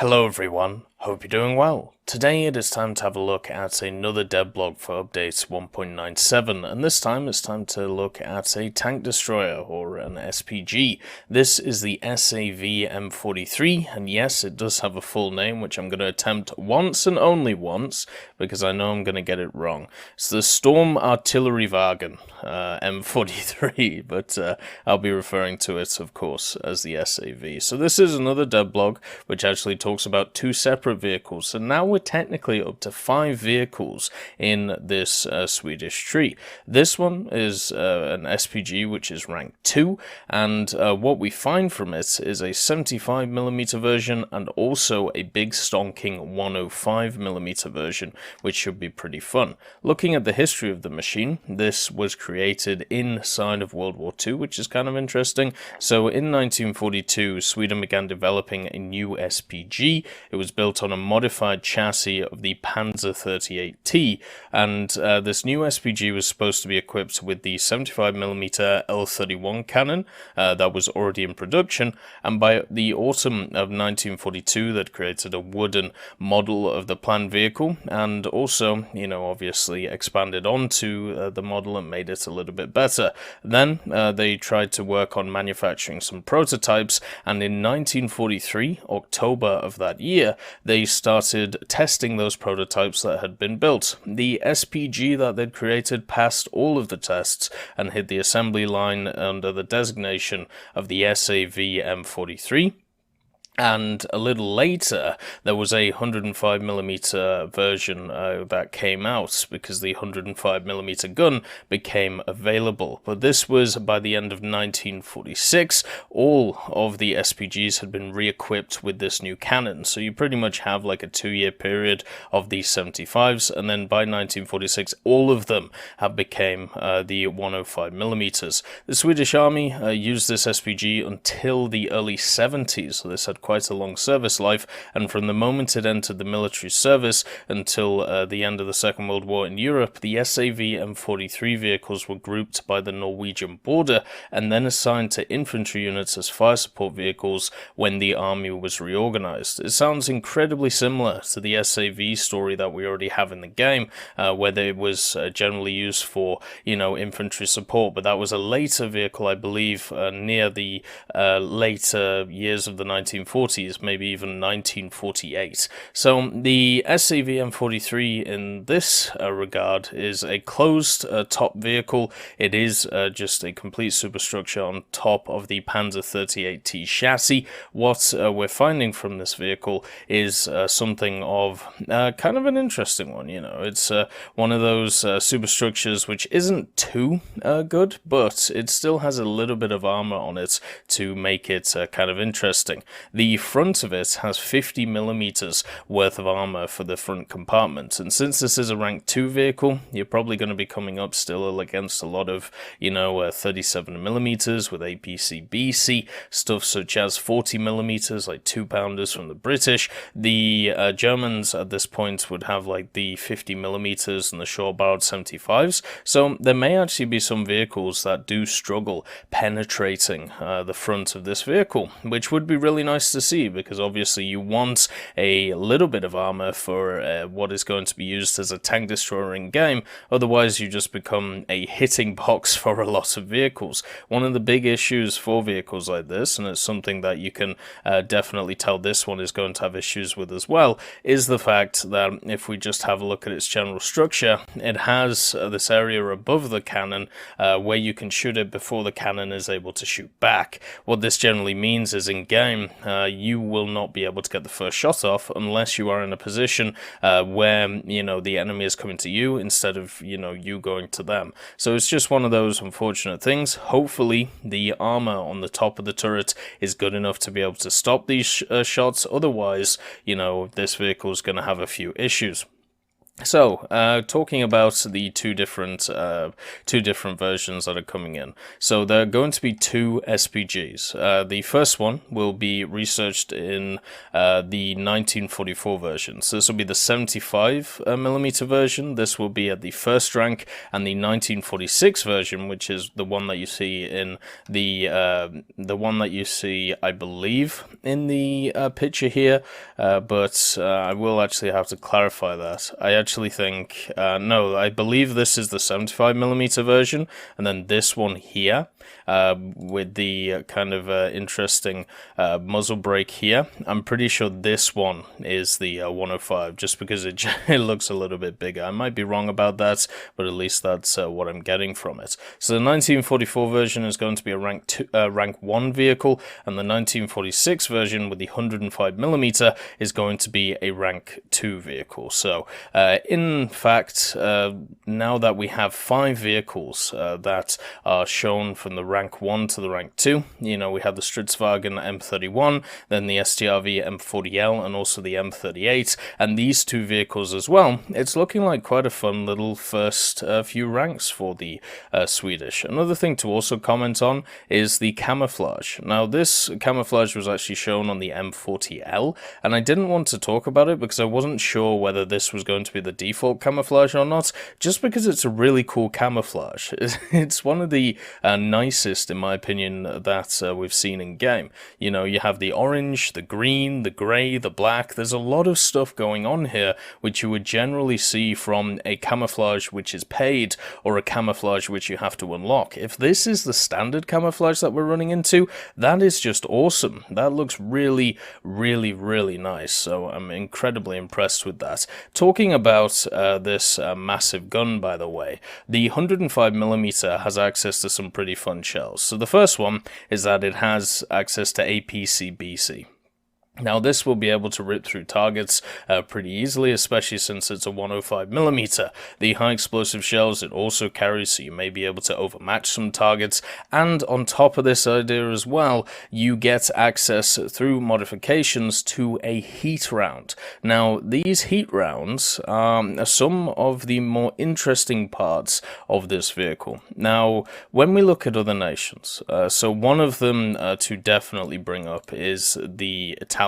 Hello everyone, hope you're doing well. Today it is time to have a look at another devblog for update 1.97, and this time it's time to look at a tank destroyer, or an SPG. This is the SAV M43, and yes, it does have a full name, which I'm going to attempt once and only once, because I know I'm going to get it wrong. It's the Stormartillerivagn M43, but I'll be referring to it, of course, as the SAV. So this is another devblog, which actually talks about two separate vehicles, so now we're technically up to 5 vehicles in this Swedish tree. This one is an SPG which is rank 2, and what we find from it is a 75mm version and also a big stonking 105mm version, which should be pretty fun. Looking at the history of the machine, this was created inside of World War II, which is kind of interesting. So in 1942, Sweden began developing a new SPG. It was built on a modified chassis of the Panzer 38T, and this new SPG was supposed to be equipped with the 75mm L31 cannon that was already in production, and by the autumn of 1942 that created a wooden model of the planned vehicle, and also, you know, obviously expanded onto the model and made it a little bit better. Then they tried to work on manufacturing some prototypes, and in 1943, October of that year, they started testing those prototypes that had been built. The SPG that they'd created passed all of the tests and hit the assembly line under the designation of the SAV M43. And a little later, there was a 105mm version that came out because the 105mm gun became available. But this was by the end of 1946. All of the SPGs had been re-equipped with this new cannon. So you pretty much have like a 2-year period of these 75s, and then by 1946, all of them have became the 105mm. The Swedish Army used this SPG until the early 70s, so this had quite a long service life, and from the moment it entered the military service until the end of the Second World War in Europe, the SAV M43 vehicles were grouped by the Norwegian border and then assigned to infantry units as fire support vehicles when the army was reorganized. It sounds incredibly similar to the SAV story that we already have in the game, where it was generally used for, you know, infantry support, but that was a later vehicle, I believe, near the later years of the 1940s, maybe even 1948. So the SAV M43 in this regard is a closed top vehicle. It is just a complete superstructure on top of the Panzer 38T chassis. What we're finding from this vehicle is something of kind of an interesting one. You know, it's one of those superstructures which isn't too good, but it still has a little bit of armor on it to make it kind of interesting. The front of it has 50mm worth of armor for the front compartment, and since this is a rank 2 vehicle, you're probably going to be coming up still against a lot of, you know, 37mm with APC-BC, stuff such as 40mm, like 2-pounders from the British. The Germans at this point would have like the 50mm and the short-barreled 75s, so there may actually be some vehicles that do struggle penetrating the front of this vehicle, which would be really nice to see, because obviously you want a little bit of armor for what is going to be used as a tank destroyer in game. Otherwise you just become a hitting box for a lot of vehicles. One of the big issues for vehicles like this, and it's something that you can definitely tell this one is going to have issues with as well, is the fact that if we just have a look at its general structure, it has this area above the cannon where you can shoot it before the cannon is able to shoot back. What this generally means is in game you will not be able to get the first shot off unless you are in a position where, you know, the enemy is coming to you instead of, you know, you going to them. So it's just one of those unfortunate things. Hopefully the armor on the top of the turret is good enough to be able to stop these shots. Otherwise, you know, this vehicle is going to have a few issues. So, talking about the two different versions that are coming in. So there are going to be two SPGs. The first one will be researched in the 1944 version. So this will be the 75mm version. This will be at the first rank, and the 1946 version, which is the one that you see in the one that you see, I believe, in the picture here. But I will actually have to clarify that. I actually think, no, I believe this is the 75mm version, and then this one here, with the kind of interesting muzzle brake here. I'm pretty sure this one is the 105, just because it looks a little bit bigger. I might be wrong about that, but at least that's what I'm getting from it. So the 1944 version is going to be a rank 1 vehicle, and the 1946 version with the 105mm is going to be a rank 2 vehicle. So in fact, now that we have 5 vehicles that are shown from the rank 1 to the rank 2, you know, we have the Stritzwagen M31, then the STRV M40L, and also the M38, and these 2 vehicles as well. It's looking like quite a fun little first few ranks for the Swedish. Another thing to also comment on is the Camouflage. Now, this Camouflage was actually shown on the M40L, and I didn't want to talk about it because I wasn't sure whether this was going to be the default camouflage or not, just because it's a really cool camouflage. It's one of the nicest, in my opinion, that we've seen in game. You know, you have the orange, the green, the grey, the black. There's a lot of stuff going on here which you would generally see from a camouflage which is paid, or a camouflage which you have to unlock. If this is the standard camouflage that we're running into, that is just awesome. That looks really, really, really nice. So I'm incredibly impressed with that. Talking about this massive gun, by the way, the 105mm has access to some pretty fun shells. So the first one is that it has access to APC-BC. Now, this will be able to rip through targets pretty easily, especially since it's a 105mm. The high explosive shells it also carries, so you may be able to overmatch some targets. And on top of this idea as well, you get access through modifications to a heat round. Now, these heat rounds are some of the more interesting parts of this vehicle. Now, when we look at other nations, so one of them to definitely bring up is the Italians.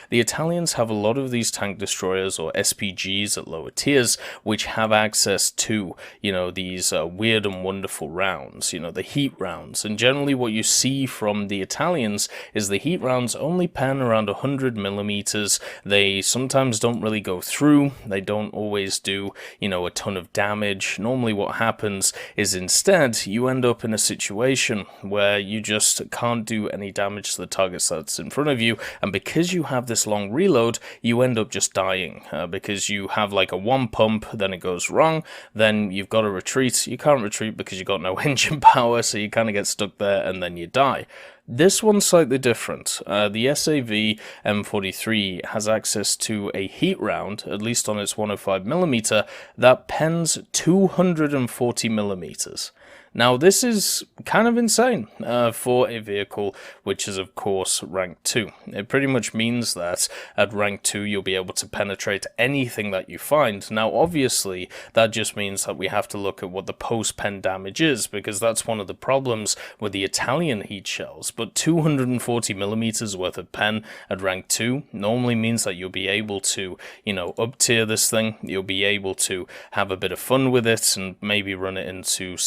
The Italians have a lot of these tank destroyers, or SPGs at lower tiers, which have access to, you know, these weird and wonderful rounds, you know, the heat rounds. And generally what you see from the Italians is the heat rounds only pen around 100mm. They sometimes don't really go through. They don't always do, you know, a ton of damage. Normally what happens is instead you end up in a situation where you just can't do any damage to the targets that's in front of you, and because you have this long reload, you end up just dying, because you have like a one pump, then it goes wrong, then you've got to retreat. You can't retreat because you've got no engine power, so you kind of get stuck there and then you die. This one's slightly different. The SAV M43 has access to a heat round, at least on its 105mm, that pens 240mm. Now, this is kind of insane for a vehicle which is, of course, rank 2. It pretty much means that at rank 2 you'll be able to penetrate anything that you find. Now, obviously, that just means that we have to look at what the post-pen damage is, because that's one of the problems with the Italian heat shells. But 240mm worth of pen at rank 2 normally means that you'll be able to, you know, up-tier this thing. You'll be able to have a bit of fun with it and maybe run it into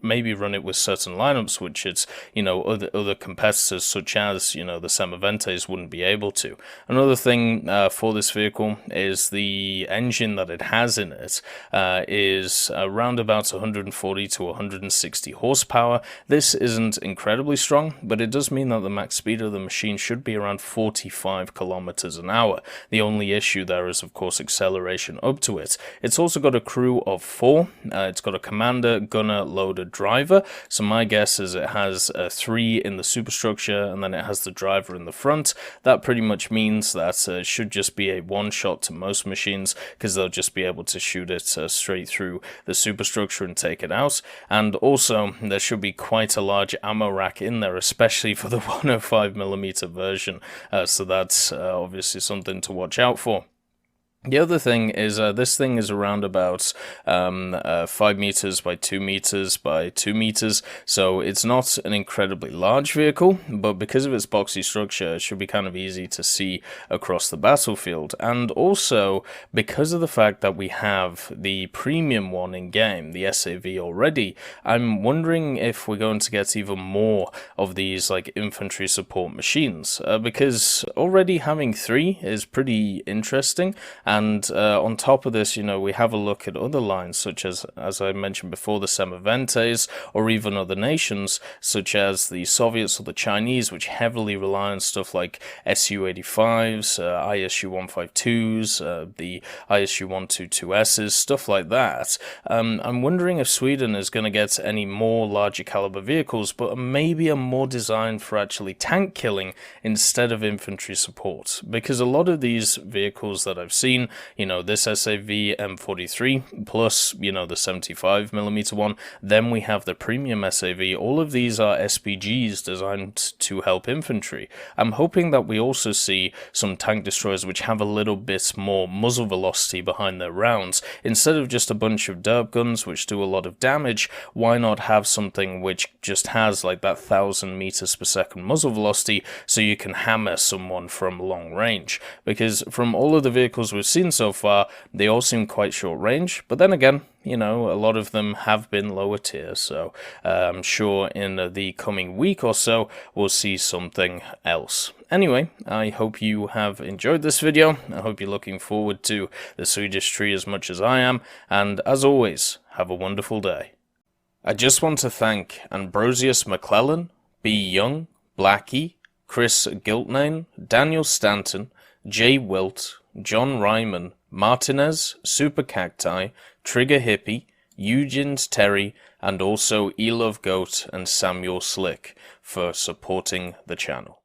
maybe run it with certain lineups which it's, you know, other competitors such as, you know, the Semaventes wouldn't be able to. Another thing for this vehicle is the engine that it has in it is around about 140 to 160 horsepower. This isn't incredibly strong, but it does mean that the max speed of the machine should be around 45 kilometers an hour. The only issue there is, of course, acceleration up to it. It's also got a crew of 4. It's got a commander, gunner, loader, driver. So my guess is it has 3 in the superstructure, and then it has the driver in the front. That pretty much means that it should just be a one-shot to most machines, because they'll just be able to shoot it straight through the superstructure and take it out. And also, there should be quite a large ammo rack in there, especially for the 105mm version. So that's obviously something to watch out for. The other thing is this thing is around about 5 meters by 2 meters by 2 meters, so it's not an incredibly large vehicle, but because of its boxy structure, it should be kind of easy to see across the battlefield. And also, because of the fact that we have the premium one in-game, the SAV already, I'm wondering if we're going to get even more of these like infantry support machines, because already having 3 is pretty interesting. And on top of this, you know, we have a look at other lines, such as I mentioned before, the Semiventes, or even other nations, such as the Soviets or the Chinese, which heavily rely on stuff like Su-85s, ISU-152s, the ISU-122Ss, stuff like that. I'm wondering if Sweden is going to get any more larger caliber vehicles, but maybe are more designed for actually tank killing instead of infantry support, because a lot of these vehicles that I've seen, you know, this SAV M43 plus, you know, the 75mm one, then we have the premium SAV. All of these are SPGs designed to help infantry. I'm hoping that we also see some tank destroyers which have a little bit more muzzle velocity behind their rounds. Instead of just a bunch of derp guns which do a lot of damage, why not have something which just has like that 1000 meters per second muzzle velocity, so you can hammer someone from long range? Because from all of the vehicles we've seen so far, they all seem quite short range, but then again, you know, a lot of them have been lower tier, so I'm sure in the coming week or so we'll see something else. Anyway, I hope you have enjoyed this video. I hope you're looking forward to the Swedish tree as much as I am, and as always, have a wonderful day. I just want to thank Ambrosius McClellan, B. Young, Blackie, Chris Giltnane, Daniel Stanton, Jay Wilt, John Ryman, Martinez, Super Cacti, Trigger Hippie, Eugens Terry, and also Elove Goat and Samuel Slick for supporting the channel.